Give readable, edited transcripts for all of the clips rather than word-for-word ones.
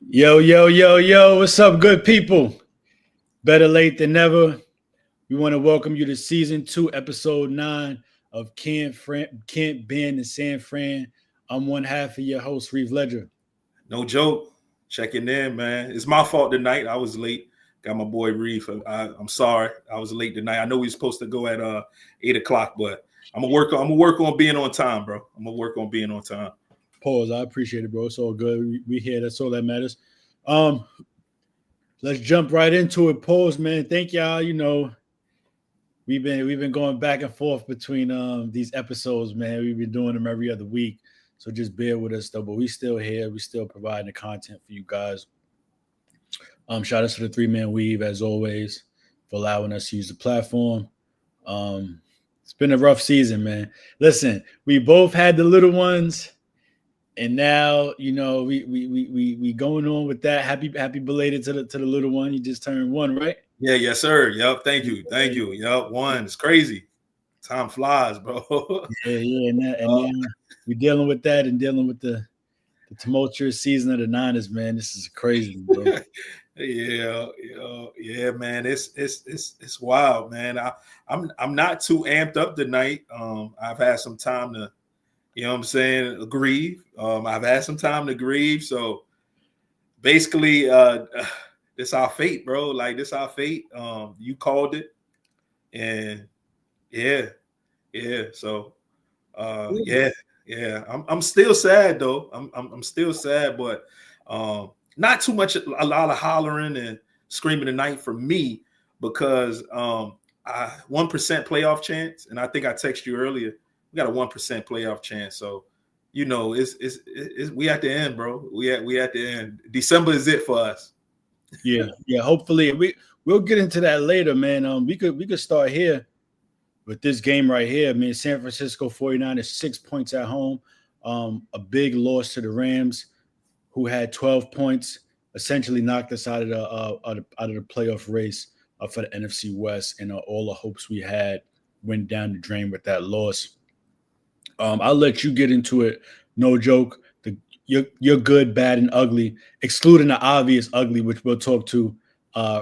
Yo, yo, yo, yo, what's up, good people? Better late than never. We want to welcome you to season 2, episode 9 of Kent, Ben, and San Fran. I'm one half of your host, Reeve Ledger. No joke. Checking in, man. It's my fault tonight. I was late. Got my boy Reef. I'm sorry. I was late tonight. I know we were supposed to go at 8 o'clock, but I'm gonna work on being on time, bro. I'm gonna work on being on time. Pause. I appreciate it, bro. It's all good. We here. That's all that matters. Um, let's jump right into it. Pause, man. Thank y'all. We've been going back and forth between these episodes, man. We've been doing them every other week. So just bear with us though. But we still here. We still providing the content for you guys. Shout out to the 3-Man Weave as always for allowing us to use the platform. It's been a rough season, man. Listen, we both had the little ones, and now we going on with that. Happy belated to the little one. You just turned 1, right? Yeah, yes, sir. Yep. Thank you. Yep. One. It's crazy. Time flies, bro. Yeah. And now we're dealing with that and dealing with the tumultuous season of the Niners, man. This is crazy, bro. Yeah, man. It's wild, man. I'm not too amped up tonight. I've had some time to, you know what I'm saying, grieve. I've had some time to grieve. So basically, this our fate, bro. Like this our fate. You called it, and yeah. So yeah. I'm still sad though. I'm still sad, but not too much. A lot of hollering and screaming tonight for me because 1% playoff chance, and I think I texted you earlier. We got a 1% playoff chance, so it's we at the end, bro. We at the end. December is it for us. Yeah. Hopefully, we'll get into that later, man. We could start here with this game right here. I mean, San Francisco 49ers 6 points at home. A big loss to the Rams, who had 12 points, essentially knocked us out of the playoff race for the NFC West, and all the hopes we had went down the drain with that loss. I'll let you get into it. No joke. You're good, bad, and ugly, excluding the obvious ugly, which we'll talk to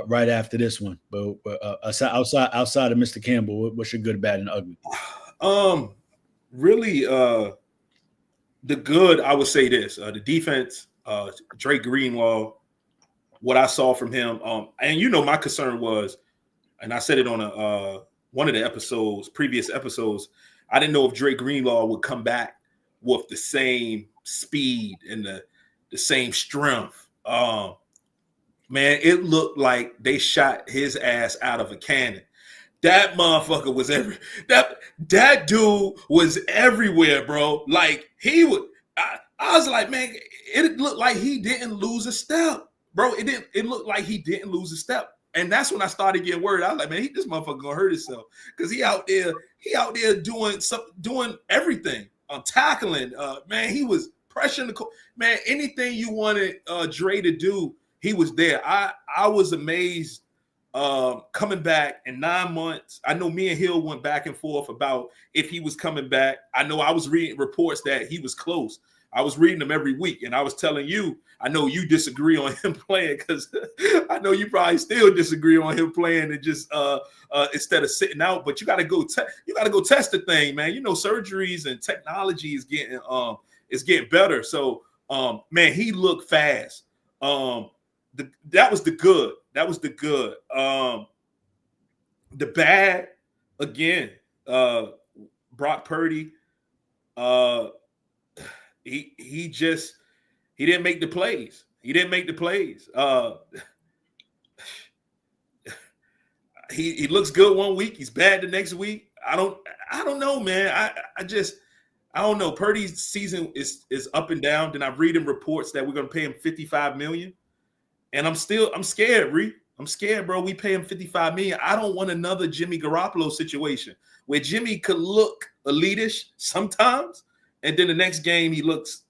right after this one. But outside of Mr. Campbell, what's your good, bad, and ugly? Really, the good, I would say this: the defense, Drake Greenlaw. What I saw from him, and my concern was, and I said it on one of the previous episodes. I didn't know if Drake Greenlaw would come back with the same speed and the same strength. Man, it looked like they shot his ass out of a cannon. That motherfucker was that dude was everywhere, bro. Like he would. I was like, man, it looked like he didn't lose a step, bro. It looked like he didn't lose a step. And that's when I started getting worried. I was like, man, this motherfucker gonna hurt himself because he out there doing everything. Tackling. Man, he was pressuring man. Anything you wanted Dre to do, he was there. I was amazed coming back in 9 months. I know me and Hill went back and forth about if he was coming back. I know I was reading reports that he was close. I was reading them every week, and I was telling you, I know you disagree on him playing because I know you probably still disagree on him playing and just instead of sitting out. But you got to go test the thing, man. Surgeries and technology is getting better. So man, he looked fast. That was the good. The bad, again, Brock Purdy. He didn't make the plays. He looks good one week. He's bad the next week. I don't know, man. I don't know. Purdy's season is up and down. Then I'm reading reports that we're gonna pay him $55 million. And I'm scared, Ree. I'm scared, bro. We pay him $55 million. I don't want another Jimmy Garoppolo situation where Jimmy could look elitish sometimes, and then the next game he looks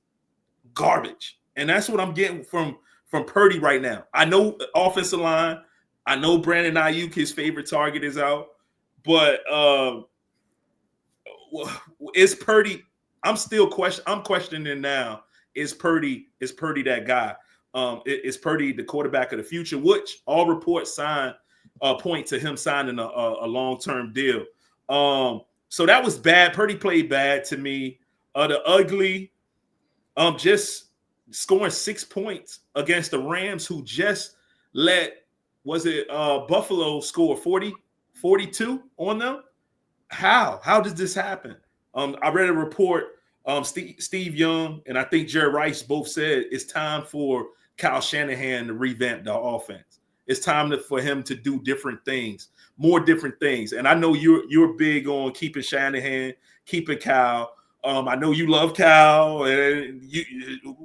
garbage. And that's what I'm getting from Purdy right now. I know offensive line. I know Brandon Ayuk, his favorite target, is out. But is Purdy? I'm questioning now. Is Purdy that guy? is Purdy the quarterback of the future, which all reports point to him signing a long-term deal. So that was bad. Purdy played bad to me. The ugly, just scoring 6 points against the Rams, who just let Buffalo score 42 on them. How does this happen? I read a report. Steve Young and I think Jerry Rice both said it's time for Kyle Shanahan to revamp the offense. It's time for him to do different things, more different things. And I know you're big on keeping Shanahan, keeping Kyle. I know you love Kyle, and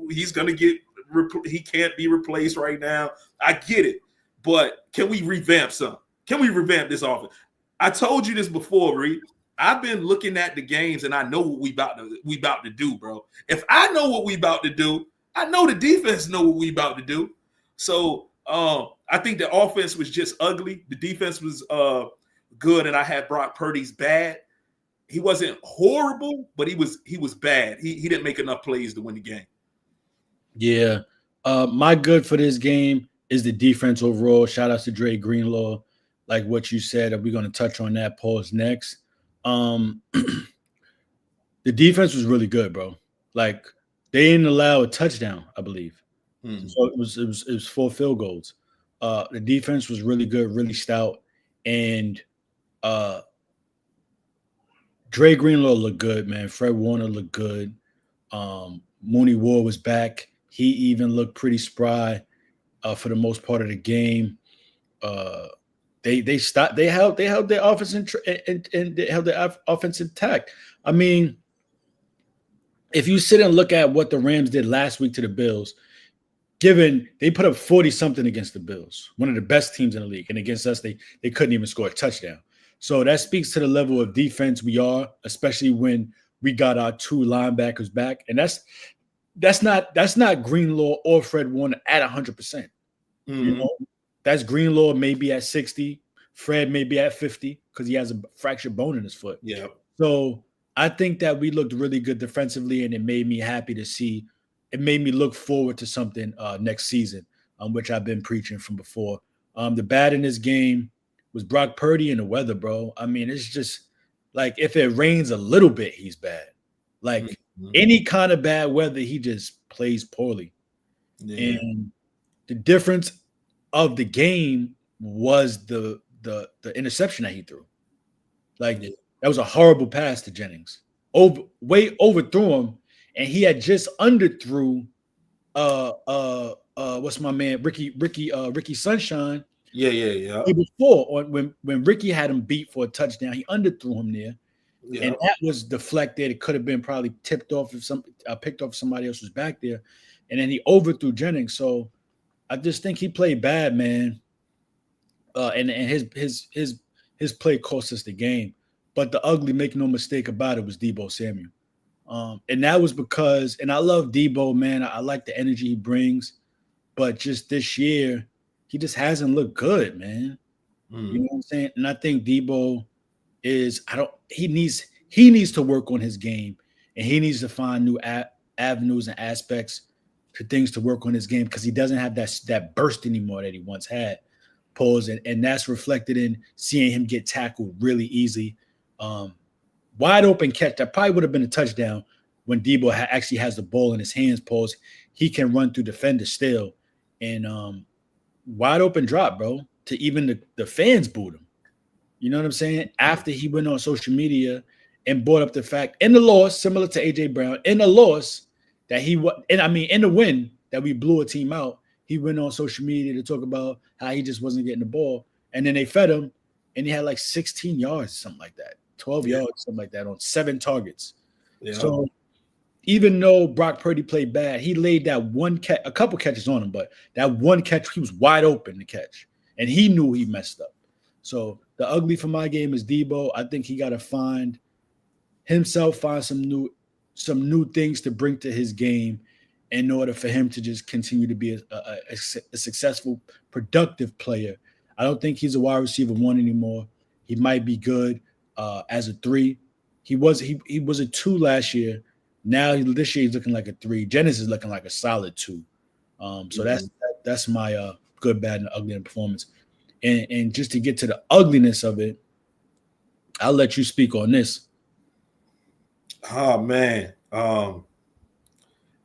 he's gonna he can't be replaced right now. I get it, but can we revamp something? Can we revamp this offense? I told you this before, Reed. I've been looking at the games, and I know what we about to do, bro. If I know what we about to do, I know the defense know what we about to do. So I think the offense was just ugly. The defense was good, and I had Brock Purdy's bad. He wasn't horrible, but he was bad. He didn't make enough plays to win the game. Yeah. My good for this game is the defense overall. Shout out to Dre Greenlaw. Like what you said, we're going to touch on that pause next. The defense was really good, bro. Like they didn't allow a touchdown, I believe. So it was 4 field goals. The defense was really good, really stout, and Dre Greenlaw looked good, man. Fred Warner looked good. Mooney Ward was back. He even looked pretty spry for the most part of the game. They held their offense and they held their offense intact. I mean, if you sit and look at what the Rams did last week to the Bills, given they put up 40-something against the Bills, one of the best teams in the league, and against us, they couldn't even score a touchdown. So that speaks to the level of defense we are, especially when we got our 2 linebackers back. And that's not Greenlaw or Fred Warner at 100%. You know, that's Greenlaw maybe at 60, Fred maybe at 50 because he has a fractured bone in his foot. Yeah. So I think that we looked really good defensively, and it made me happy to see. It made me look forward to something next season, which I've been preaching from before. The bad in this game was Brock Purdy and the weather, bro. I mean, it's just like if it rains a little bit, he's bad. Like any kind of bad weather, he just plays poorly. Yeah. And the difference of the game was the interception that he threw. Like that was a horrible pass to Jennings. Way overthrew him, and he had just underthrew what's my man Ricky Sunshine. Yeah. Before when Ricky had him beat for a touchdown, he underthrew him there. Yeah. And that was deflected. It could have been probably tipped off if picked off if somebody else was back there. And then he overthrew Jennings. So I just think he played bad, man. And his play cost us the game. But the ugly, make no mistake about it, was Deebo Samuel. And that was because, and I love Deebo, man. I like the energy he brings. But just this year, he just hasn't looked good, man. You know what I'm saying? And I think Deebo he needs to work on his game, and he needs to find new avenues and aspects to things to work on his game because he doesn't have that burst anymore that he once had. And that's reflected in seeing him get tackled really easy. Wide open catch that probably would have been a touchdown when Deebo actually has the ball in his hands. He can run through defenders still, and wide open drop, bro. To even the fans booed him. You know what I'm saying? After he went on social media and brought up the fact in the loss, similar to AJ Brown, in the loss that in the win that we blew a team out, he went on social media to talk about how he just wasn't getting the ball, and then they fed him, and he had like 16 yards, something like that. 12 yards, something like that, on 7 targets. Yeah. So even though Brock Purdy played bad, he laid that one catch, a couple catches on him, but that one catch, he was wide open to catch, and he knew he messed up. So the ugly for my game is Deebo. I think he got to find some new things to bring to his game in order for him to just continue to be a successful, productive player. I don't think he's a wide receiver 1 anymore. He might be good as a 3. He was a 2 last year. Now this year he's looking like a 3. Jennings is looking like a solid 2. So that's my good, bad, and ugly performance. And just to get to the ugliness of it, I'll let you speak on this. Oh man.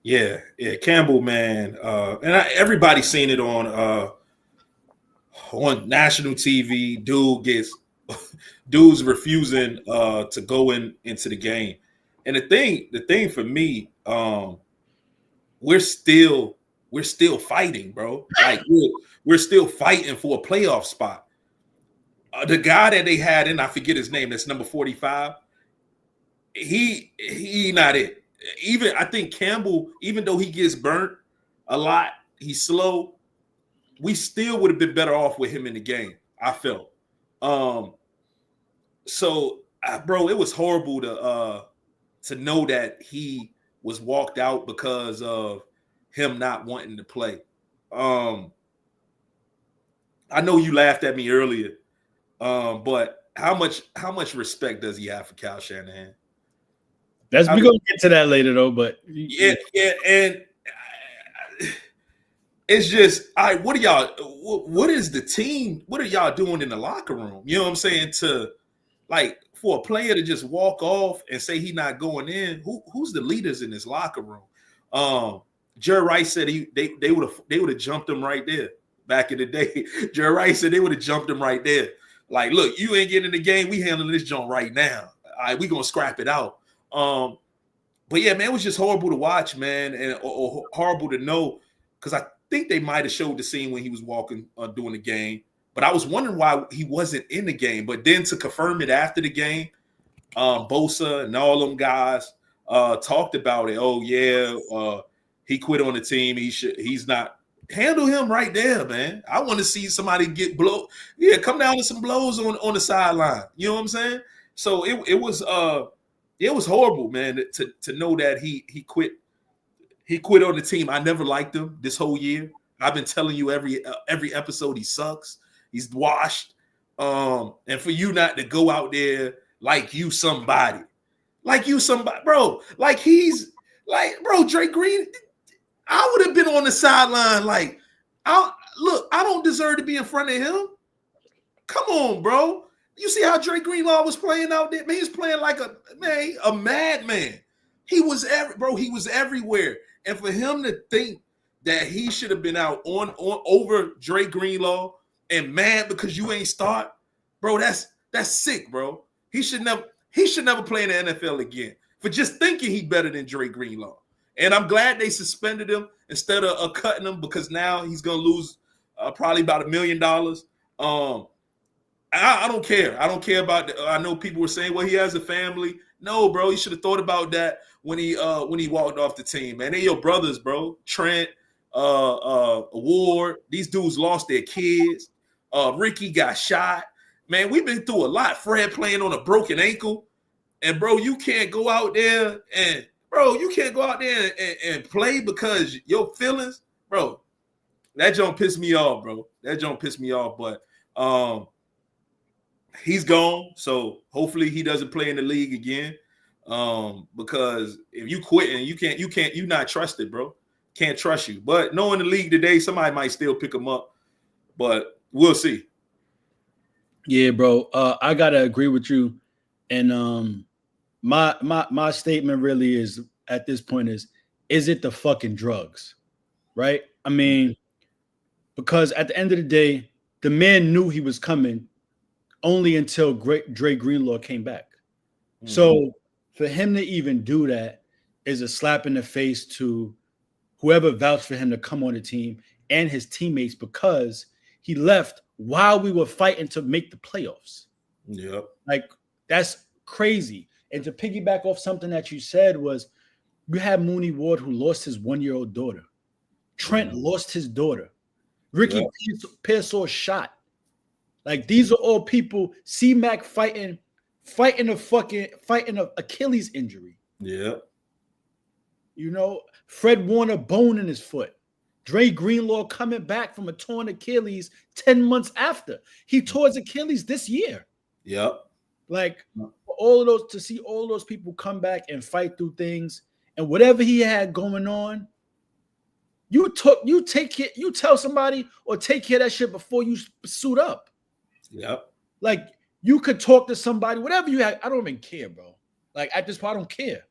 Yeah, Campbell, man. And everybody's seen it on national TV. Dude's refusing to go into the game. And the thing for me, we're still fighting, bro. Like we're still fighting for a playoff spot. The guy that they had in, I forget his name, that's number 45. He not it. Even I think Campbell, even though he gets burnt a lot, he's slow. We still would have been better off with him in the game, I felt. So bro, it was horrible to know that he was walked out because of him not wanting to play. I know you laughed at me earlier, but how much respect does he have for Kyle Shanahan? We're gonna get to that later, though. But yeah, and it's just, all right. What are y'all? What is the team? What are y'all doing in the locker room? You know what I'm saying? To like for a player to just walk off and say he's not going in. Who's the leaders in this locker room? Jerry Rice said they would have jumped him right there back in the day. Jerry Rice said they would have jumped him right there. Like, look, you ain't getting in the game. We handling this joint right now. All right, we gonna scrap it out. But yeah, man, it was just horrible to watch, man, and or horrible to know, because I think they might have showed the scene when he was walking during the game. But I was wondering why he wasn't in the game. But then to confirm it after the game, Bosa and all them guys talked about it. Oh yeah, he quit on the team. He's not. Handle him right there, man. I want to see somebody get blow. Yeah, come down with some blows on the sideline. You know what I'm saying? So it was horrible, man, to know that he quit. He quit on the team. I never liked him this whole year. I've been telling you every episode he sucks. He's washed. And for you not to go out there like you somebody, bro. Like he's like, bro, Drake Green. I would have been on the sideline like, I don't deserve to be in front of him. Come on, bro. You see how Drake Greenlaw was playing out there? Man, he was playing like a madman. He was everywhere. And for him to think that he should have been out on over Drake Greenlaw and mad because you ain't start, bro, that's sick, bro. He should never play in the NFL again for just thinking he better than Drake Greenlaw. And I'm glad they suspended him instead of cutting him, because now he's gonna lose probably about $1 million. I don't care. I don't care about. I know people were saying, well, he has a family. No, bro, he should have thought about that when he walked off the team. Man, they your brothers, bro. Trent, Ward. These dudes lost their kids. Ricky got shot. Man, we've been through a lot. Fred playing on a broken ankle, and bro, you can't go out there and play because your feelings, bro. That don't piss me off, bro. That don't piss me off. But he's gone, so hopefully he doesn't play in the league again. Because if you quit and you're not trusted, bro. Can't trust you. But knowing the league today, somebody might still pick him up. But we'll see. Yeah, bro. I gotta agree with you. And my statement really is at this point is it the fucking drugs? Right? I mean, because at the end of the day, the man knew he was coming only until Dre Greenlaw came back. Mm-hmm. So for him to even do that is a slap in the face to whoever vouched for him to come on the team and his teammates, because he left while we were fighting to make the playoffs. Yep. Like, that's crazy. And to piggyback off something that you said was, you had Mooney Ward, who lost his 1-year-old daughter. Trent lost his daughter. Ricky Pearsall shot. Like, these are all people. C-Mac fighting a Achilles injury. Yeah. You know, Fred Warner bone in his foot. Dre Greenlaw coming back from a torn Achilles 10 months after. He tore his Achilles this year. Yep. Like, to see all those people come back and fight through things, and whatever he had going on, You tell somebody or take care of that shit before you suit up. Yep. Like you could talk to somebody, whatever you have. I don't even care, bro. Like at this point, I don't care.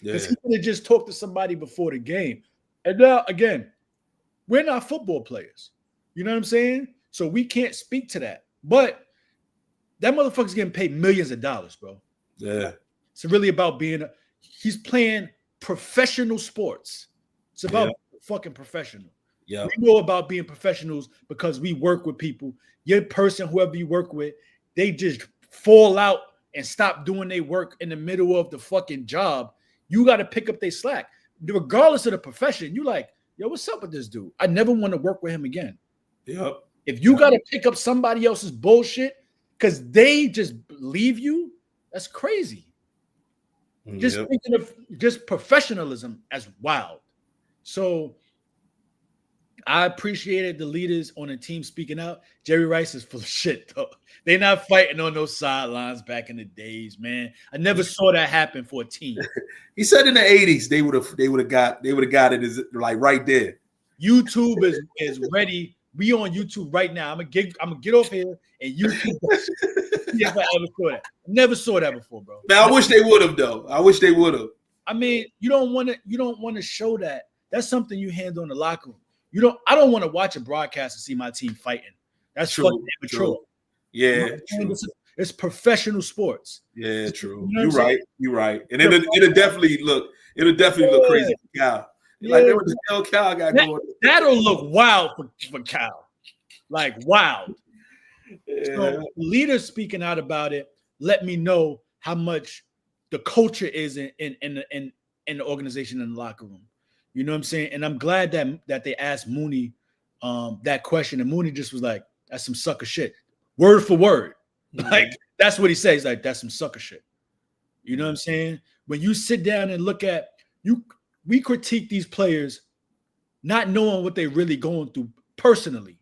Because he could have just talked to somebody before the game. And now, again, we're not football players. You know what I'm saying? So we can't speak to that. But that motherfucker's getting paid millions of dollars, bro. Yeah. It's really about he's playing professional sports. It's about fucking professional. Yeah. We know about being professionals because we work with people. Your person, whoever you work with, they just fall out and stop doing their work in the middle of the fucking job. You got to pick up their slack. Regardless of the profession, you like, yo, what's up with this dude? I never want to work with him again. Yep. If you got to pick up somebody else's bullshit because they just leave you, that's crazy. Just thinking of just professionalism as wild. So I appreciated the leaders on the team speaking out. Jerry Rice is full of shit, though. They're not fighting on those sidelines back in the days, man. I never saw that happen for a team. He said in the 80s they would have got it like right there. YouTube is ready. We on YouTube right now. I'm gonna get off here and YouTube. If I ever saw that. Never saw that before, bro. Man, I wish they would have though. I wish they would have. I mean, you don't want to show that. That's something you handle in the locker room. I don't want to watch a broadcast and see my team fighting. That's fucking immature. Yeah, true. It's professional sports. Yeah, true. You know You're right. And it'll definitely look crazy for Cal. Yeah. Like, what the hell Cal got going on? That'll look wild for Cal. Like wild. Yeah. So leaders speaking out about it let me know how much the culture is in the organization, in the locker room. You know what I'm saying? And I'm glad that they asked Mooney that question, and Mooney just was like, "That's some sucker shit," word for word. Mm-hmm. Like that's what he says. Like that's some sucker shit. You know what I'm saying? When you sit down and look at we critique these players, not knowing what they're really going through personally.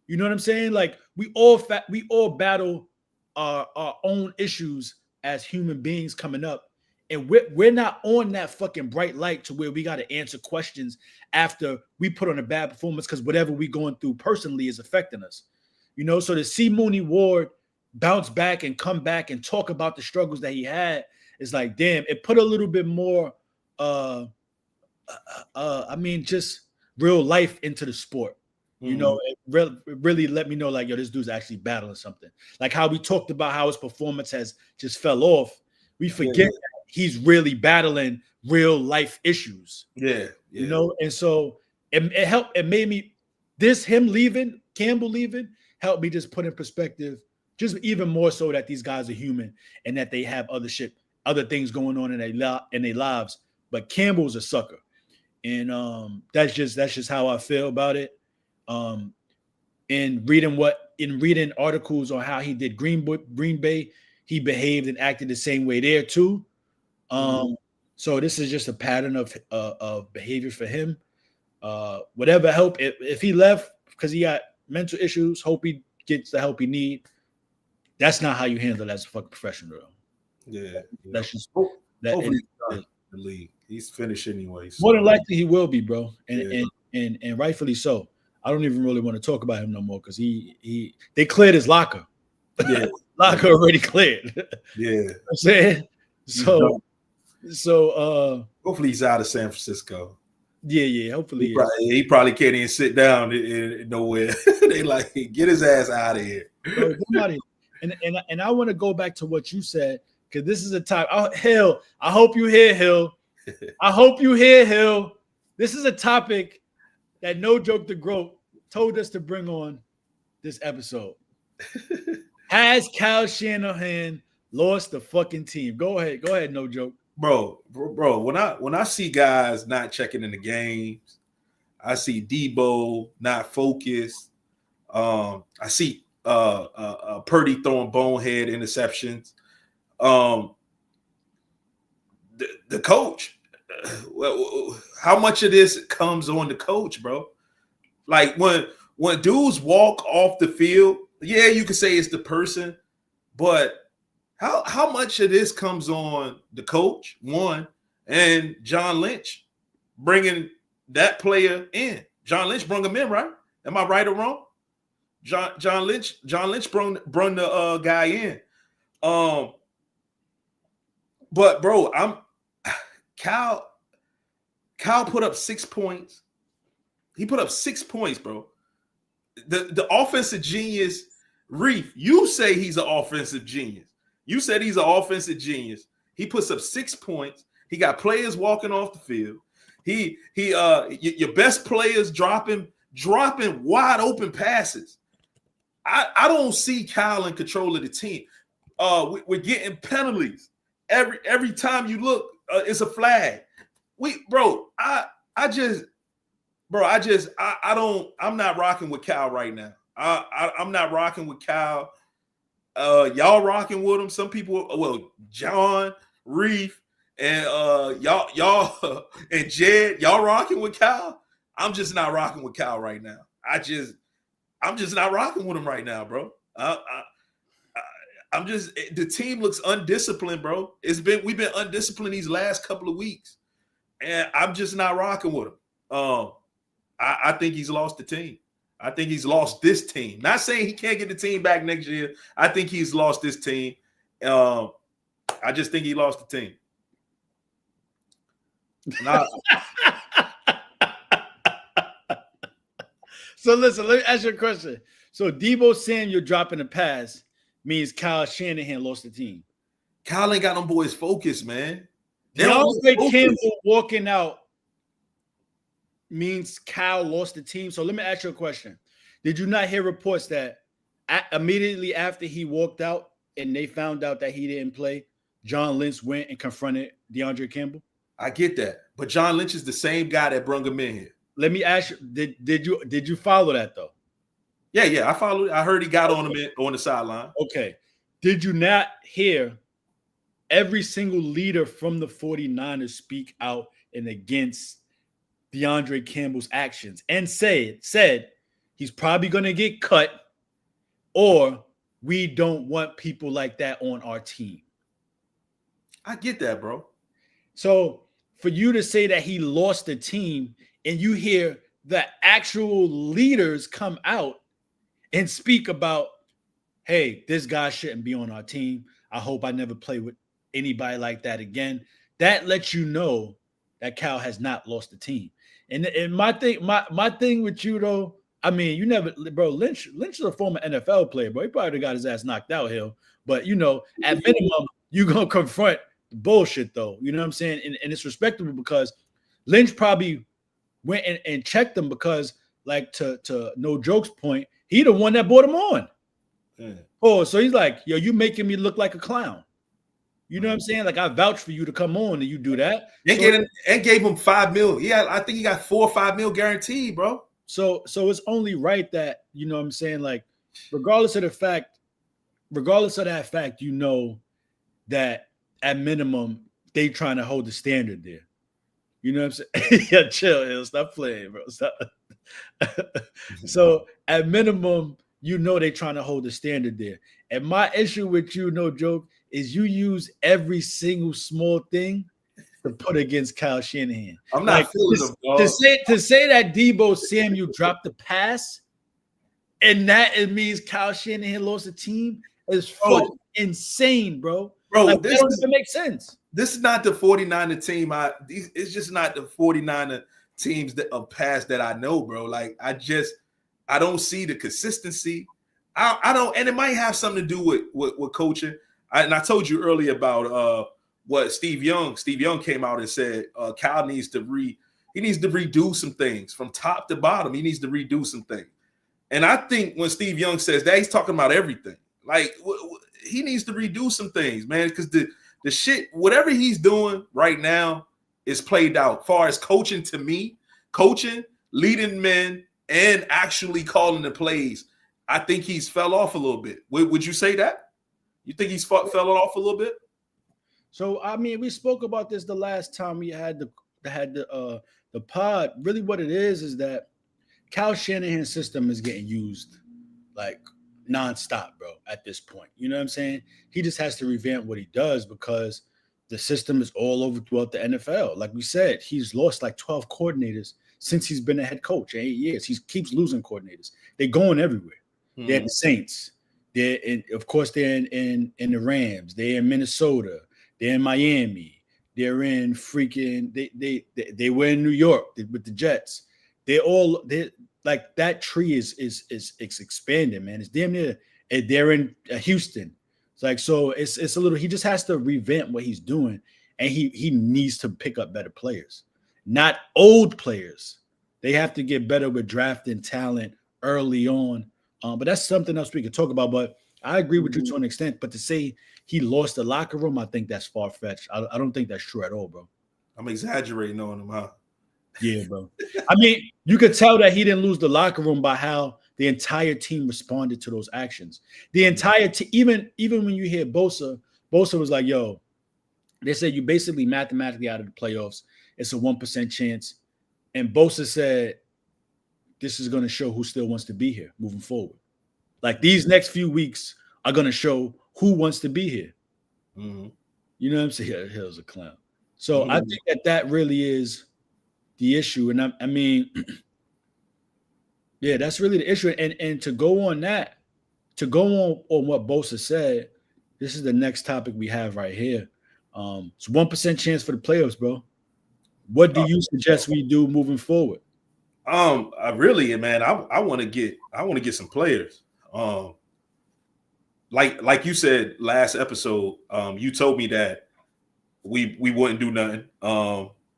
You know what I'm saying? Like we all battle our own issues as human beings coming up. And we're not on that fucking bright light to where we got to answer questions after we put on a bad performance because whatever we going through personally is affecting us. You know, so to see Mooney Ward bounce back and come back and talk about the struggles that he had is like, damn, it put a little bit more, just real life into the sport. You know, it really let me know like, yo, this dude's actually battling something. Like how we talked about how his performance has just fell off. We forget that he's really battling real life issues. Yeah. You know, and so it helped. It made me him leaving, Campbell leaving, helped me just put in perspective, just even more so that these guys are human and that they have other things going on in their lives. But Campbell's a sucker, and that's just how I feel about it. In reading articles on how he did Green Bay, he behaved and acted the same way there too. So this is just a pattern of behavior for him. Whatever help, if he left because he got mental issues, hope he gets the help he need. That's not how you handle that as a fucking professional. Yeah. That's just hopefully the league. He's finished anyway. So. More than likely he will be, bro, and rightfully so. I don't even really want to talk about him no more because they cleared his locker. Yeah, locker already cleared. Yeah, you know I'm saying so. Hopefully he's out of San Francisco. Yeah. Hopefully he probably can't even sit down in nowhere. They like get his ass out of here. Bro, and I want to go back to what you said because this is a time. Hill, I hope you hear Hill. I hope you hear Hill. This is a topic that No Joke the Goat told us to bring on this episode. Has Kyle Shanahan lost the fucking team? Go ahead, No Joke. Bro, when I see guys not checking in the games, I see Debo not focused. I see Purdy throwing bonehead interceptions. The coach. Well, how much of this comes on the coach, bro? Like when dudes walk off the field, yeah, you can say it's the person, but how much of this comes on the coach, one, and John Lynch bringing that player in. John Lynch brought him in, right? Am I right or wrong? John Lynch brought the guy in. But bro, Cal put up 6 points. He put up 6 points, bro. The offensive genius, Reef, you say he's an offensive genius. You said he's an offensive genius. He puts up 6 points. He got players walking off the field. Your best players dropping wide open passes. I don't see Kyle in control of the team. We're getting penalties every time you look. It's a flag. I'm not rocking with Cal right now. I'm not rocking with Cal. Y'all rocking with him. Some people, John, Reef, and y'all and Jed, y'all rocking with Cal. I'm just not rocking with Cal right now. I'm just not rocking with him right now, bro. The team looks undisciplined, bro. We've been undisciplined these last couple of weeks, and I'm just not rocking with him. I think he's lost the team. I think he's lost this team. Not saying he can't get the team back next year. I think he's lost this team. I just think he lost the team. So listen, let me ask you a question. So Deebo Samuel dropping a pass means Kyle Shanahan lost the team. Kyle ain't got them boys focused, man. DeAndre Campbell walking out means Kyle lost the team. So let me ask you a question. Did you not hear reports that immediately after he walked out and they found out that he didn't play, John Lynch went and confronted DeAndre Campbell? I get that. But John Lynch is the same guy that brung him in here. Let me ask you, did you follow that though? Yeah, I followed. I heard he got on him on the sideline. Okay. Did you not hear every single leader from the 49ers speak out and against DeAndre Campbell's actions and said he's probably going to get cut, or we don't want people like that on our team? I get that, bro. So for you to say that he lost the team and you hear the actual leaders come out and speak about, hey, this guy shouldn't be on our team. I hope I never play with anybody like that again. That lets you know that Cal has not lost the team. And my thing with you though, I mean, you never, bro. Lynch is a former NFL player, bro. He probably got his ass knocked out here. But at minimum, you gonna confront the bullshit though. You know what I'm saying? And it's respectable because Lynch probably went and checked him because, like, to No Joke's point, he the one that brought him on. Yeah. Oh, so he's like, yo, you making me look like a clown. You know what I'm saying? Like, I vouch for you to come on and you do that. And gave him $5 million. Yeah, I think he got $4 or $5 million guaranteed, bro. So it's only right that, you know what I'm saying? Like, regardless of that fact, that at minimum, they trying to hold the standard there. You know what I'm saying? Yeah, chill, Hill. Stop playing, bro. Stop. So at minimum, they trying to hold the standard there. And my issue with you, No Joke, is you use every single small thing to put against Kyle Shanahan. I'm not feeling them, dog. To say that Deebo Samuel dropped the pass and that it means Kyle Shanahan lost the team is fucking insane, bro. Bro, like, this doesn't make sense. This is not the 49er team. It's just not the 49er teams of past that I know, bro. Like, I don't see the consistency. I don't, and it might have something to do with coaching. I told you earlier about what Steve Young came out and said Cal needs to redo some things from top to bottom. He needs to redo some things. And I think when Steve Young says that, he's talking about everything. Like, he needs to redo some things, man, because the shit, whatever he's doing right now is played out. Far as coaching, to me, leading men, and actually calling the plays, I think he's fell off a little bit. Would you say that? You think he's fell off a little bit? So, I mean, we spoke about this the last time we had the pod. Really what it is that Kyle Shanahan's system is getting used like nonstop, bro, at this point. You know what I'm saying? He just has to revamp what he does because the system is all over throughout the NFL. Like we said, he's lost like 12 coordinators since he's been a head coach in 8 years. He keeps losing coordinators. They're going everywhere. They're at the Saints. Of course, they're in the Rams. They're in Minnesota. They're in Miami. They're in freaking. They were in New York with the Jets. They like that tree is expanding, man. It's damn near. They're in Houston. It's like so. It's a little. He just has to revamp what he's doing, and he needs to pick up better players, not old players. They have to get better with drafting talent early on. But that's something else we could talk about. But I agree with you to an extent. But to say he lost the locker room, I think that's far-fetched. I don't think that's true at all, bro. I'm exaggerating on him, huh? Yeah, bro. I mean, you could tell that he didn't lose the locker room by how the entire team responded to those actions. The entire team, even when you hear Bosa was like, yo, they said you basically mathematically out of the playoffs. It's a 1% chance. And Bosa said, this is going to show who still wants to be here moving forward. Like these next few weeks are going to show who wants to be here. Mm-hmm. You know what I'm saying? Hill's a clown. So I think that really is the issue. And I mean, yeah, that's really the issue. And to go on that, to go on what Bosa said, this is the next topic we have right here. It's 1% chance for the playoffs, bro. What do you suggest we do moving forward? I really, man, I want to get some players. Like you said last episode, you told me that we wouldn't do nothing.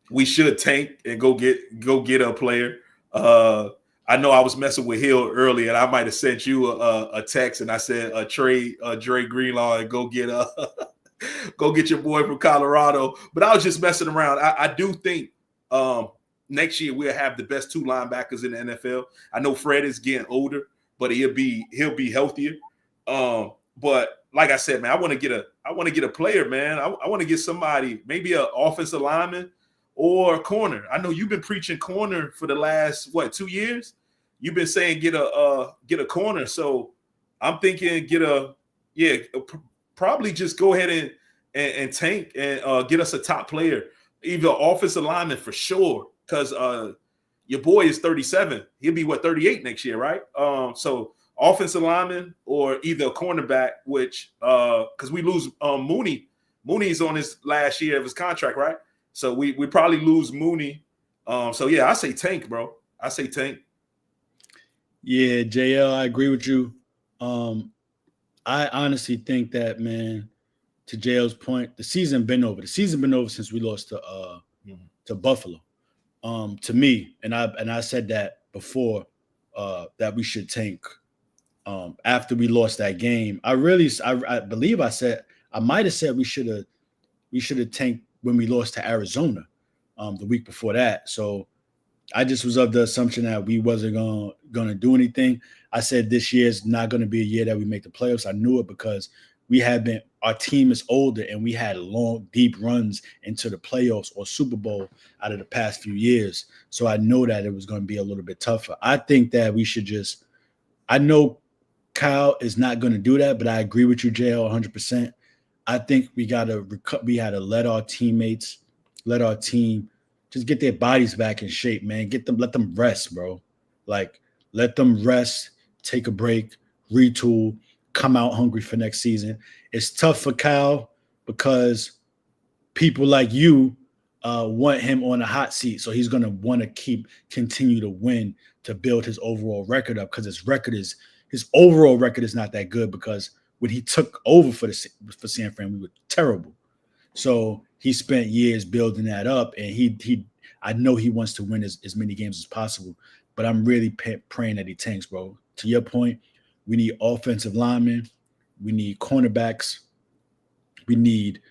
We should tank and go get a player. I know I was messing with Hill earlier, and I might have sent you a text, and I said trade Dre Greenlaw and go get your boy from Colorado. But I was just messing around. I do think next year we'll have the best 2 linebackers in the NFL. I know Fred is getting older, but he'll be healthier. But like I said, man, I want to get a player, man. I want to get somebody, maybe an offensive lineman or a corner. I know you've been preaching corner for the last 2 years. You've been saying get a corner. So I'm thinking probably just go ahead and tank and get us a top player, either offensive lineman for sure. Because your boy is 37. He'll be 38 next year, right? So offensive lineman or either a cornerback, which because we lose Mooney. Mooney's on his last year of his contract, right? So we probably lose Mooney. So yeah, I say tank, bro. I say tank. Yeah, JL, I agree with you. I honestly think that, man, to JL's point, the season been over. The season been over since we lost to Buffalo. To me, and I said that before that we should tank after we lost that game. I believe I might have said we should have tanked when we lost to Arizona the week before that. So I just was of the assumption that we wasn't gonna do anything. I said this year is not gonna be a year that we make the playoffs. I knew it because our team is older and we had long, deep runs into the playoffs or Super Bowl out of the past few years. So I know that it was going to be a little bit tougher. I think that we should I know Kyle is not going to do that, but I agree with you, JL, 100%. I think we had to let our teammates, let our team just get their bodies back in shape, man. Let them rest, bro. Like, let them rest, take a break, retool, come out hungry for next season. It's tough for Kyle because people like you want him on a hot seat. So he's going to want to continue to win to build his overall record up, because his overall record is not that good, because when he took over for San Fran, we were terrible. So he spent years building that up, and I know he wants to win as many games as possible, but I'm really praying that he tanks, bro. To your point, we need offensive linemen, we need cornerbacks, we need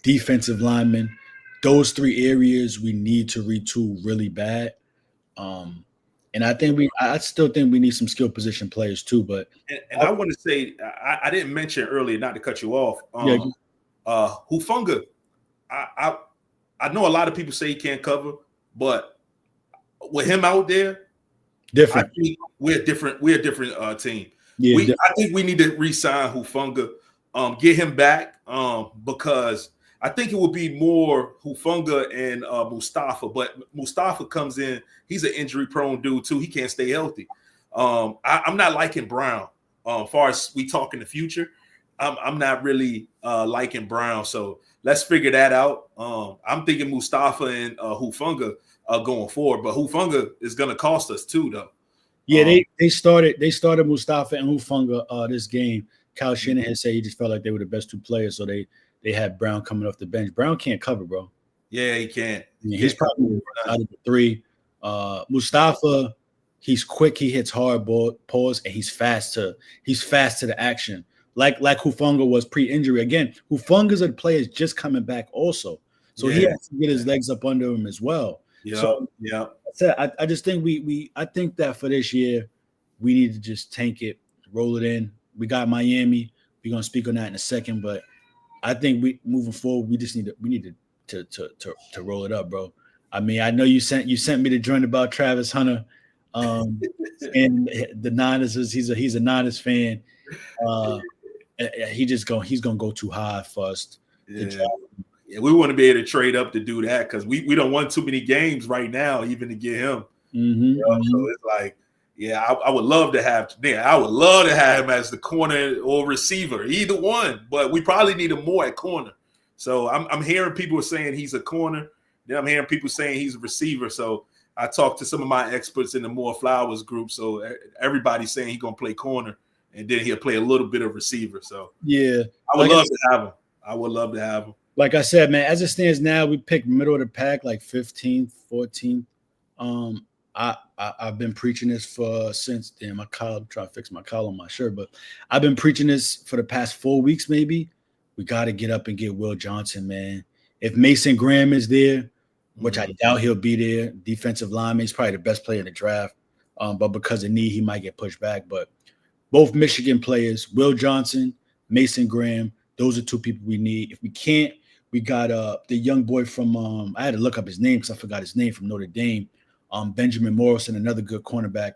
defensive linemen. Those 3 areas we need to retool really bad. And I still think we need some skill position players too. But I want to say, I didn't mention earlier, not to cut you off. Hufanga, I know a lot of people say he can't cover, but with him out there, different. I think we're different. We're a different team. Yeah, I think we need to re-sign Hufanga, get him back, because I think it would be more Hufanga and Mustafa, but Mustafa comes in. He's an injury-prone dude too. He can't stay healthy. I'm not liking Brown. As far as we talk in the future, I'm not really liking Brown. So let's figure that out. I'm thinking Mustafa and Hufanga going forward, but Hufanga is going to cost us too, though. Yeah, they started Mustafa and Hufanga this game. Kyle Shanahan said he just felt like they were the best two players, so they had Brown coming off the bench. Brown can't cover, bro. Yeah, he can't. He's probably out of the three. Mustafa, he's quick, he hits hard pause, and he's fast to the action. Like Hufanga was pre-injury. Again, Hufanga's a player just coming back also. So he has to get his legs up under him as well. I just think I think that for this year, we need to just tank it, roll it in. We got Miami. We're gonna speak on that in a second, but I think we moving forward, we need to roll it up, bro. I mean, I know you sent me the joint about Travis Hunter, and the Niners. He's a Niners fan. He's gonna go too high for us. Yeah, we want to be able to trade up to do that because we don't want too many games right now, even to get him. So it's like, I would love to have. I would love to have him as the corner or receiver, either one. But we probably need him more at corner. So I'm hearing people saying he's a corner. Then I'm hearing people saying he's a receiver. So I talked to some of my experts in the More Flowers group. So everybody's saying he's gonna play corner, and then he'll play a little bit of receiver. So yeah, I would love to have him. I would love to have him. Like I said, man, as it stands now, we picked middle of the pack, like 15th, 14th. I've been preaching this since my collar. I'm trying to fix my collar on my shirt, but I've been preaching this for the past 4 weeks, maybe. We got to get up and get Will Johnson, man. If Mason Graham is there, which I doubt he'll be there, defensive lineman, he's probably the best player in the draft. But because of need, he might get pushed back. But both Michigan players, Will Johnson, Mason Graham, those are two people we need. If we can't, we got the young boy from I had to look up his name because I forgot his name, from Notre Dame. Benjamin Morrison, another good cornerback.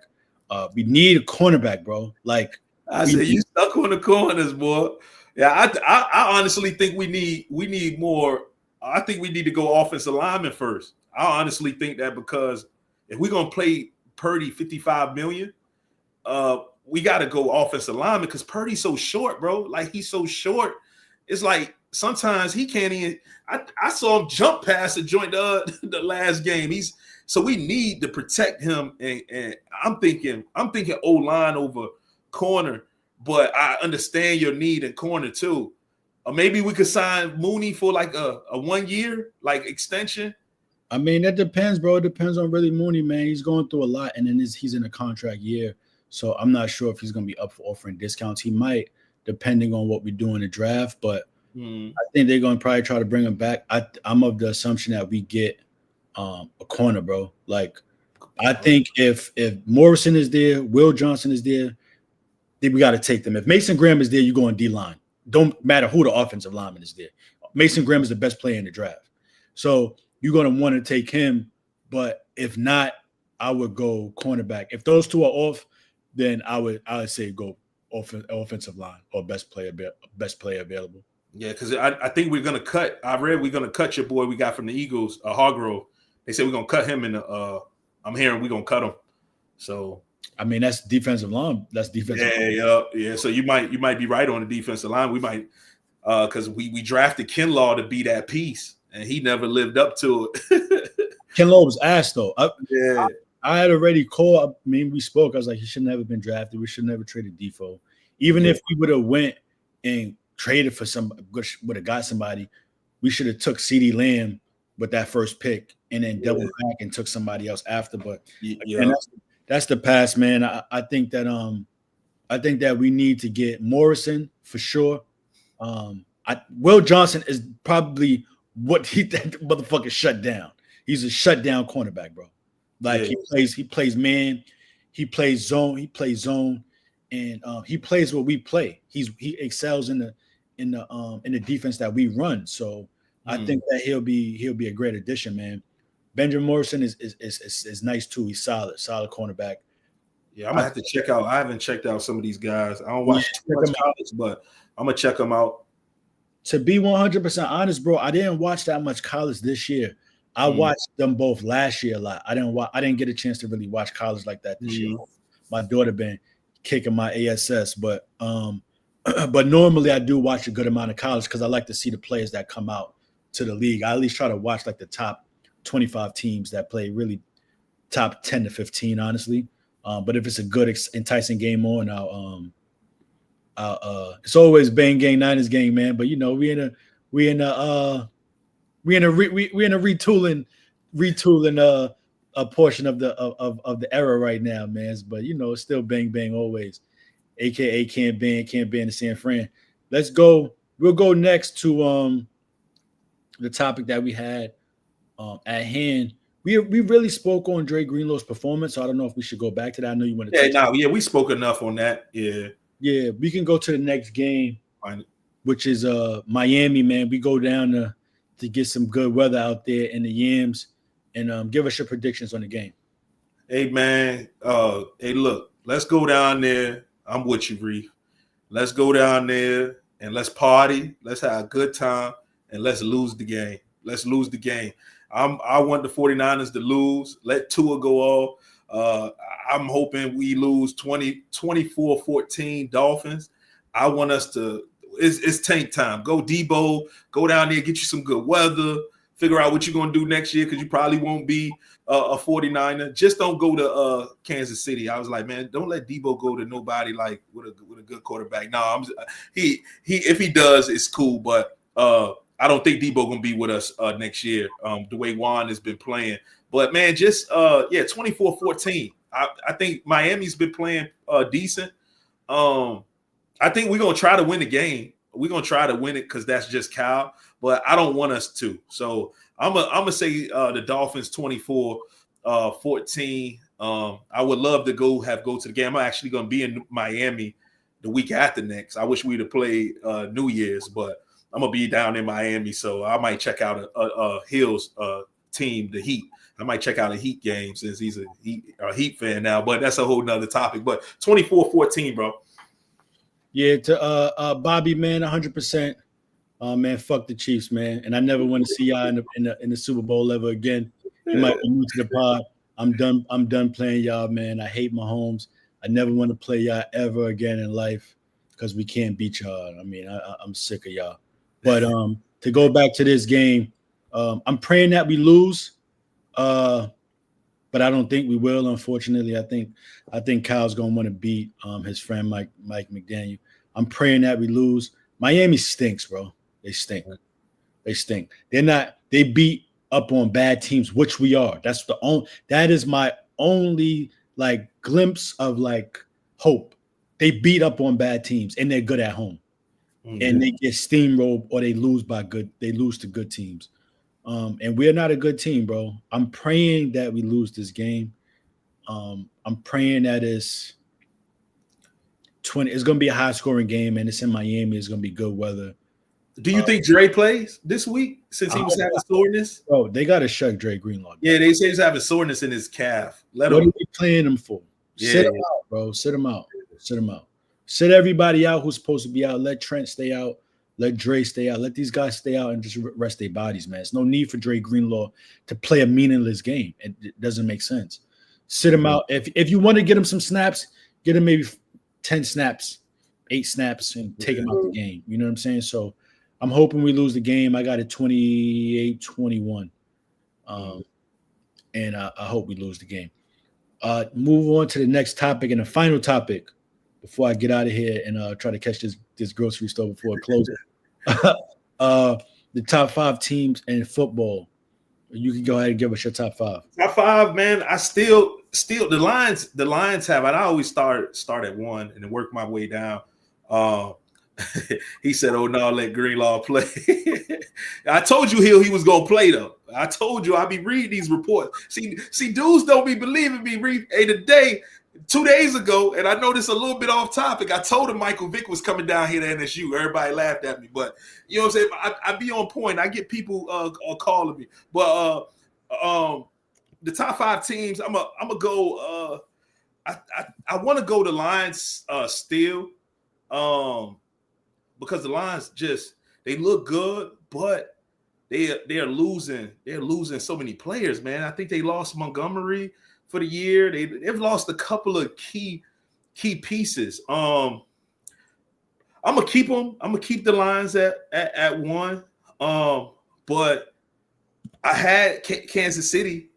We need a cornerback, bro. Like I said, you stuck on the corners, boy. Yeah, I honestly think we need more. I think we need to go offensive lineman first. I honestly think that because if we're gonna play Purdy $55 million, we got to go offensive lineman because Purdy's so short, bro. Like he's so short. It's like sometimes he can't even. I saw him jump past the joint the last game. So we need to protect him, and I'm thinking O-line over corner, but I understand your need in corner too. Or maybe we could sign Mooney for like a 1 year like extension. I mean, that depends, bro. It depends on really Mooney, man. He's going through a lot, and then he's in a contract year, so I'm not sure if he's going to be up for offering discounts. He might, depending on what we do in the draft, but I think they're going to probably try to bring him back. I'm of the assumption that we get a corner, bro. Like, I think if Morrison is there, Will Johnson is there, then we got to take them. If Mason Graham is there, you go on D-line. Don't matter who the offensive lineman is there. Mason Graham is the best player in the draft. So you're going to want to take him. But if not, I would go cornerback. If those two are off, then I would say go offensive line or best player available. Yeah, because I think we're going to cut. I read we're going to cut your boy we got from the Eagles, Hargrove. They said we're going to cut him in the I'm hearing we're going to cut him. So I mean, that's defensive line. That's defensive line. Yeah. So you might be right on the defensive line. We might because we drafted Kinlaw to be that piece, and he never lived up to it. Kinlaw was ass though. I had already called. I mean, we spoke. I was like, he should never been drafted. We should never traded Defoe. Even if we would have went and traded for would have got somebody, we should have took CeeDee Lamb with that first pick and then doubled back and took somebody else after. But again, that's the past, man. I think that we need to get Morrison for sure. Will Johnson is probably what that motherfucker shut down. He's a shutdown cornerback, bro. Like he plays man, he plays zone, and he plays what we play. He excels in the defense that we run. So I think that he'll be a great addition, man. Benjamin Morrison is nice too. He's solid cornerback. Yeah, I'm gonna have to check out. I haven't checked out some of these guys. I don't watch too much college, but I'm gonna check them out. To be 100% honest, bro, I didn't watch that much college this year. I Mm. watched them both last year a lot. I didn't get a chance to really watch college like that this year. Mm. My daughter been kicking my ASS, but but normally I do watch a good amount of college because I like to see the players that come out to the league. I at least try to watch like the top 25 teams that play, really top 10 to 15, honestly. But if it's a good, enticing game on, it's always Bang Gang Niners gang, man. But you know, we in a retooling a portion of the era right now, man. But you know, it's still Bang Bang always, aka Can't Ban to San Fran. Let's go. We'll go next to the topic that we had at hand. We really spoke on Dre Greenlaw's performance, so I don't know if we should go back to that. I know you want to touch. Yeah, we spoke enough on that. Yeah, we can go to the next game, which is Miami, man. We go down to get some good weather out there in the Yams, and give us your predictions on the game. Hey, man. Hey, look, let's go down there. I'm with you, Reef. Let's go down there and let's party. Let's have a good time, and let's lose the game. Let's lose the game. I want the 49ers to lose. Let Tua go off. I'm hoping we lose 24-14 Dolphins. I want us to it's tank time. Go Debo, go down there, get you some good weather, figure out what you're going to do next year because you probably won't be a 49er. Just don't go to Kansas City. I was like, man, don't let Debo go to nobody like with a good quarterback. No, he if he does, it's cool, but I don't think Debo gonna be with us next year. The way Juan has been playing, but man, just 24-14. I think Miami's been playing decent. I think we're gonna try to win the game. We're gonna try to win it because that's just Cal. But I don't want us to. So I'm gonna say the Dolphins 24-14. I would love to go to the game. I'm actually gonna be in Miami the week after next. I wish we'd have played New Year's, but I'm gonna be down in Miami, so I might check out a Hills team, the Heat. I might check out a Heat game since he's a Heat fan now, but that's a whole nother topic. But 24-14, bro. Yeah, to Bobby, man, 100%. Man, fuck the Chiefs, man, and I never want to see y'all in the Super Bowl ever again. You might be new to the pod. I'm done playing y'all, man. I hate Mahomes. I never want to play y'all ever again in life because we can't beat y'all. I mean, I'm sick of y'all. But to go back to this game, I'm praying that we lose, but I don't think we will. Unfortunately, I think Kyle's gonna want to beat his friend Mike McDaniel. I'm praying that we lose. Miami stinks, bro. They stink. They stink. They beat up on bad teams, which we are. That is my only like glimpse of like hope. They beat up on bad teams and they're good at home. Mm-hmm. And they get steamrolled or they lose to good teams. And we're not a good team, bro. I'm praying that we lose this game. I'm praying that it's going to be a high scoring game and it's in Miami. It's going to be good weather. Do you think Dre plays this week since he was having soreness? Oh, they got to shut Dre Greenlaw. Yeah, they say he's having soreness in his calf. What are we playing him for? Yeah. Sit him out, bro. Sit him out. Sit everybody out who's supposed to be out. Let Trent stay out. Let Dre stay out. Let these guys stay out and just rest their bodies, man. There's no need for Dre Greenlaw to play a meaningless game. It doesn't make sense. Sit him out. If you want to get him some snaps, get him maybe 10 snaps, 8 snaps, and take him out the game. You know what I'm saying? So I'm hoping we lose the game. I got it 28-21. And I hope we lose the game. Move on to the next topic and the final topic before I get out of here and try to catch this grocery store before it closes. The top 5 teams in football. You can go ahead and give us your top 5. Top 5, man. I still the Lions have. I always start at 1 and then work my way down. He said, "Oh no, let Greenlaw play." I told you he was gonna play though. I told you I be reading these reports. See, dudes don't be believing me. Hey, 2 days ago, and I know this a little bit off topic. I told him Michael Vick was coming down here to NSU. Everybody laughed at me, but you know what I'm saying. I be on point. I get people calling me, but the top 5 teams. I'm gonna go. I want to go to Lions still, because the Lions They look good, but they're losing so many players, man. I think they lost Montgomery for the year. They've lost a couple of key pieces. I'm gonna keep them. I'm gonna keep the Lions at 1. But I had Kansas City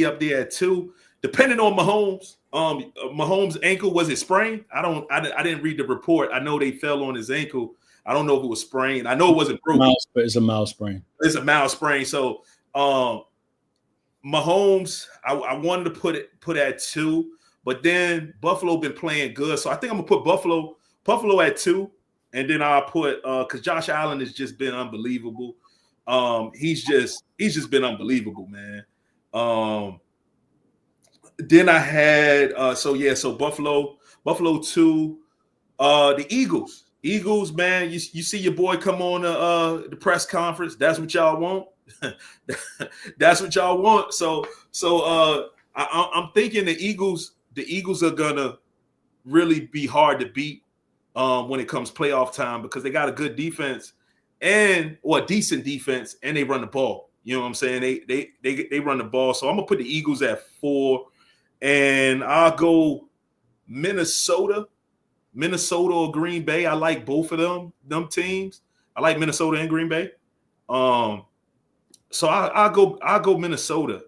up there at 2. Depending on Mahomes, Mahomes' ankle, was it sprained? I didn't read the report. I know they fell on his ankle. I don't know if it was sprained. I know it wasn't broken. It's a mild sprain. It's a mild sprain. So Mahomes, I wanted to put at 2, but then Buffalo been playing good. So I think I'm gonna put Buffalo at 2, and then I'll put because Josh Allen has just been unbelievable. He's just been unbelievable, man. Then I had so Buffalo 2, the Eagles, man. You see your boy come on the press conference. That's what y'all want. That's what y'all want. So I'm thinking the Eagles are gonna really be hard to beat when it comes playoff time, because they got a good defense a decent defense, and they run the ball. You know what I'm saying? They run the ball. So I'm gonna put the Eagles at 4, and I'll go Minnesota or Green Bay. I like both of them teams. I like Minnesota and Green Bay. So I'll go Minnesota.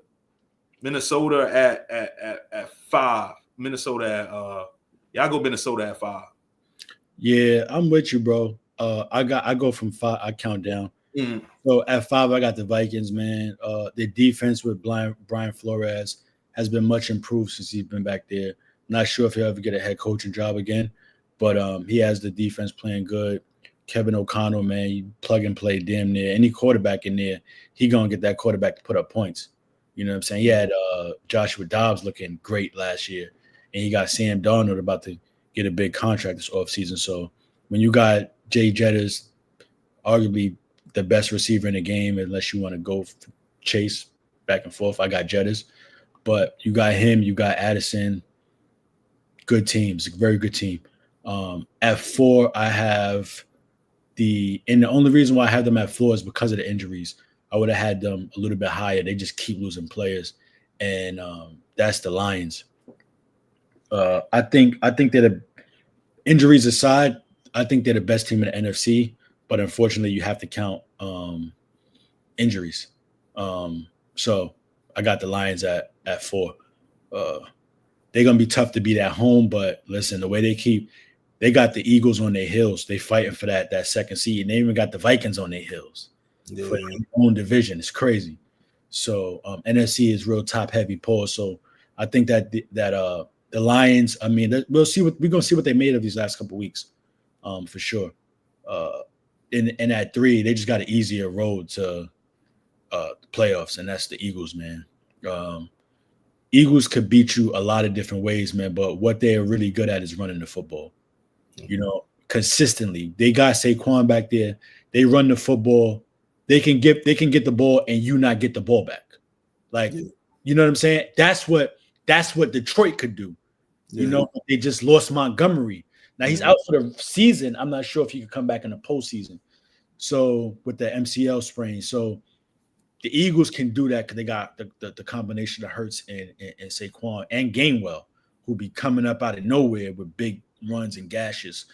Minnesota at 5. I'll go Minnesota at 5. Yeah, I'm with you, bro. I go from 5. I count down. Mm. So at 5, I got the Vikings, man. The defense with Brian Flores has been much improved since he's been back there. Not sure if he'll ever get a head coaching job again, but he has the defense playing good. Kevin O'Connell, man, you plug and play damn near any quarterback in there. He gonna get that quarterback to put up points. You know what I'm saying? He had Joshua Dobbs looking great last year, and he got Sam Darnold about to get a big contract this offseason. So when you got Jay Jettis, arguably the best receiver in the game, unless you want to go chase back and forth, I got Jettis. But you got him, you got Addison. Good teams, very good team. At 4, I have and the only reason why I have them at 4 is because of the injuries. I would have had them a little bit higher. They just keep losing players, and that's the Lions. I think that injuries aside, I think they're the best team in the NFC. But unfortunately, you have to count injuries. So I got the Lions at 4. They're gonna be tough to beat at home, but listen, the way they got the Eagles on their heels. They fighting for that second seed, and they even got the Vikings on their heels for their own division. It's crazy. So NFC is real top heavy pull. So I think that the Lions. I mean, we're gonna see what they made of these last couple of weeks, for sure. And at 3, they just got an easier road to the playoffs, and that's the Eagles, man. Eagles could beat you a lot of different ways, man, but what they're really good at is running the football. You know, consistently. They got Saquon back there. They run the football. They can get the ball and you not get the ball back. Like, you know what I'm saying? That's what Detroit could do. You know, they just lost Montgomery. Now he's out for the season. I'm not sure if he could come back in the postseason. So with the MCL sprain. So the Eagles can do that because they got the combination of Hurts and Saquon and Gainwell, who be coming up out of nowhere with big runs and gashes.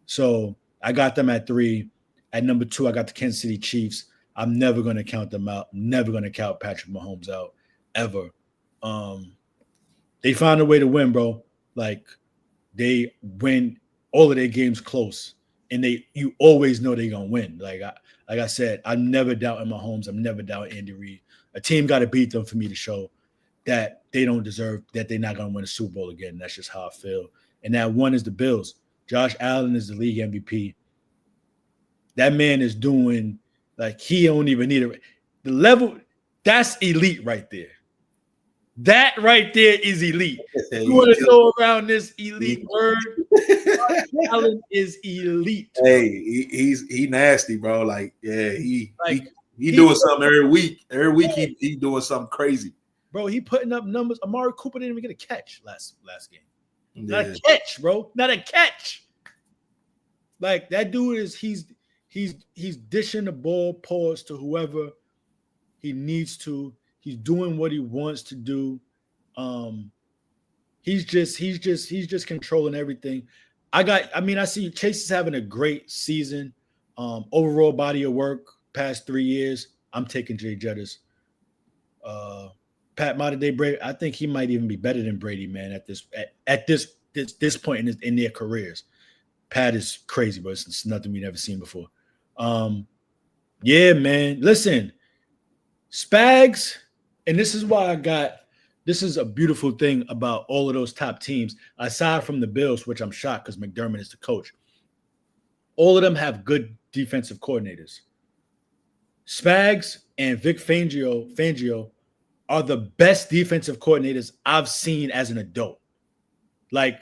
So I got them at 3. At number 2, I got the Kansas City Chiefs. I'm never going to count them out. Never going to count Patrick Mahomes out, ever. They found a way to win, bro. Like, they win all of their games close, and you always know they're going to win. Like I said, I'm never doubting Mahomes. I'm never doubting Andy Reid. A team got to beat them for me to show that they don't deserve, that they're not going to win a Super Bowl again. That's just how I feel. And that one is the Bills. Josh Allen is the league MVP. That man is doing, like, he don't even need the level. That's elite right there. That right there is elite. You want to throw around this elite word? Josh Allen is elite. Hey, he nasty, bro. Like, yeah, he doing something every week. Every week he doing something crazy. Bro, he putting up numbers. Amari Cooper didn't even get a catch last game. Not a catch, bro. Not a catch. Like, that dude he's he's dishing the ball pause to whoever he needs to. He's doing what he wants to do. He's just controlling everything. I see Chase is having a great season. Overall body of work past 3 years. I'm taking Jay Jettis. Pat modern day Brady. I think he might even be better than Brady, man. At this point in their careers, Pat is crazy, but it's nothing we've never seen before. Yeah, man. Listen, Spags, and this is why this is a beautiful thing about all of those top teams, aside from the Bills, which I'm shocked because McDermott is the coach. All of them have good defensive coordinators. Spags and Vic Fangio are the best defensive coordinators I've seen as an adult. You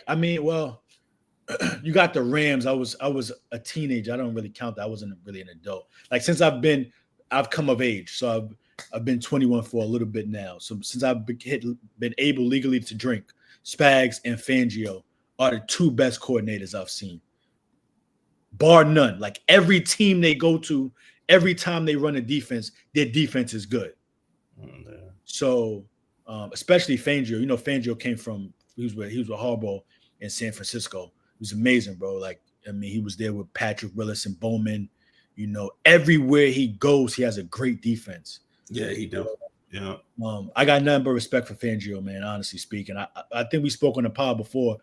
got the Rams. I was a teenager. I don't really count that. I wasn't really an adult. Since I've come of age. So I've been 21 for a little bit now. So since I've been able legally to drink, Spags and Fangio are the two best coordinators I've seen. Bar none. Every team they go to, every time they run a defense, their defense is good. So especially Fangio. Fangio came from he was with Harbaugh in San Francisco. It was amazing, bro. He was there with Patrick Willis and Bowman. Everywhere he goes, he has a great defense. Yeah, he does. Yeah. I got nothing but respect for Fangio, man, honestly speaking. I think we spoke on the pod before.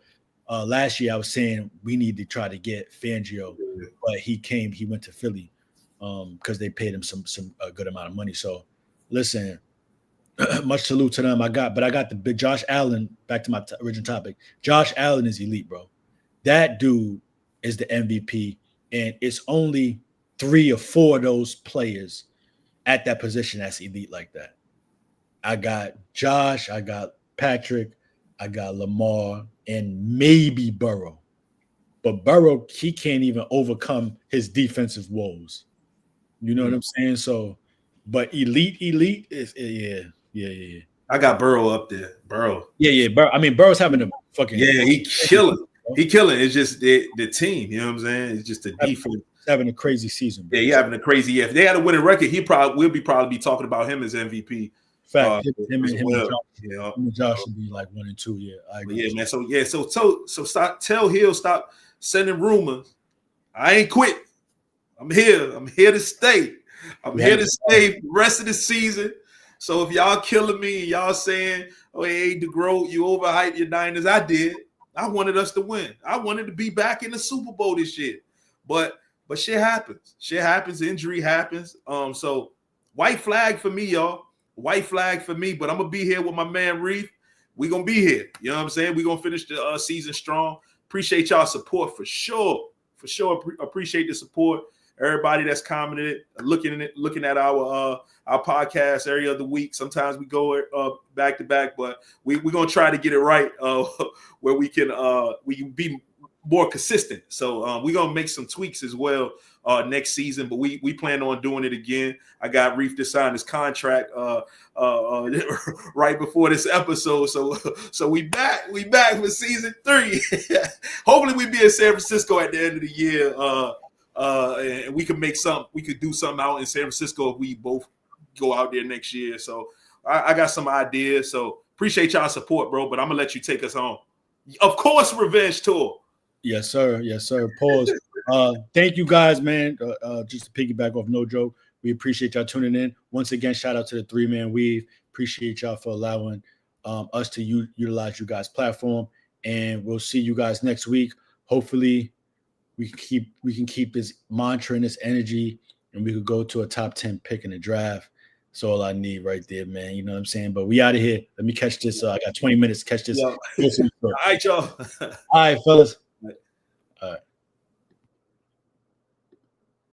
Last year, I was saying we need to try to get Fangio, but he went to Philly because they paid him a good amount of money. So, listen, much salute to them. I got the big Josh Allen, back to my original topic. Josh Allen is elite, bro. That dude is the MVP, and it's only 3 or 4 of those players at that position that's elite like that. I got Josh, I got Patrick, I got Lamar, and maybe Burrow. But Burrow, he can't even overcome his defensive woes. You know what I'm saying? So, but elite is yeah. I got Burrow up there. Burrow. Yeah. Burrow's having a fucking he killing. He killing. It's just the team. You know what I'm saying? It's just the defense. Having a crazy season. Bro. Yeah, he's having a crazy year. If they had a winning record, we'll probably be talking about him as MVP. Fact, him and Josh should be 1 and 2. Yeah, I agree. Yeah, man. So stop. Tell Hill stop sending rumors. I ain't quit. I'm here. I'm here to stay. I'm here to stay the rest of the season. So if y'all killing me and y'all saying, "Oh, hey, DeGroat, you overhyped your Niners," I did. I wanted us to win. I wanted to be back in the Super Bowl this year, but shit happens. Shit happens. Injury happens. So white flag for me, y'all. White flag for me. But I'm gonna be here with my man Reef. We gonna be here. You know what I'm saying? We gonna finish the season strong. Appreciate y'all support for sure. For sure, appreciate the support. Everybody that's commented, looking at our podcast every other week. Sometimes we go back to back, but we're gonna try to get it right where we can be more consistent. So we're gonna make some tweaks as well next season, but we plan on doing it again. I got Reef to sign his contract right before this episode. So we back for season 3. Hopefully we be in San Francisco at the end of the year. And we could do something out in San Francisco if we both go out there next year. So I got some ideas. So appreciate y'all support, bro. But I'm gonna let you take us home. Of course, Revenge Tour. Yes, sir. Pause. Thank you guys, man. Just to piggyback off No Joke, we appreciate y'all tuning in. Once again, shout out to the 3-Man Weave. Appreciate y'all for allowing us to utilize you guys' platform. And we'll see you guys next week. Hopefully, we can keep this mantra and this energy, and we could go to a top 10 pick in the draft. That's all I need right there, man. You know what I'm saying? But we out of here. Let me catch this. I got 20 minutes to catch this. All right, y'all. All right, fellas. All right.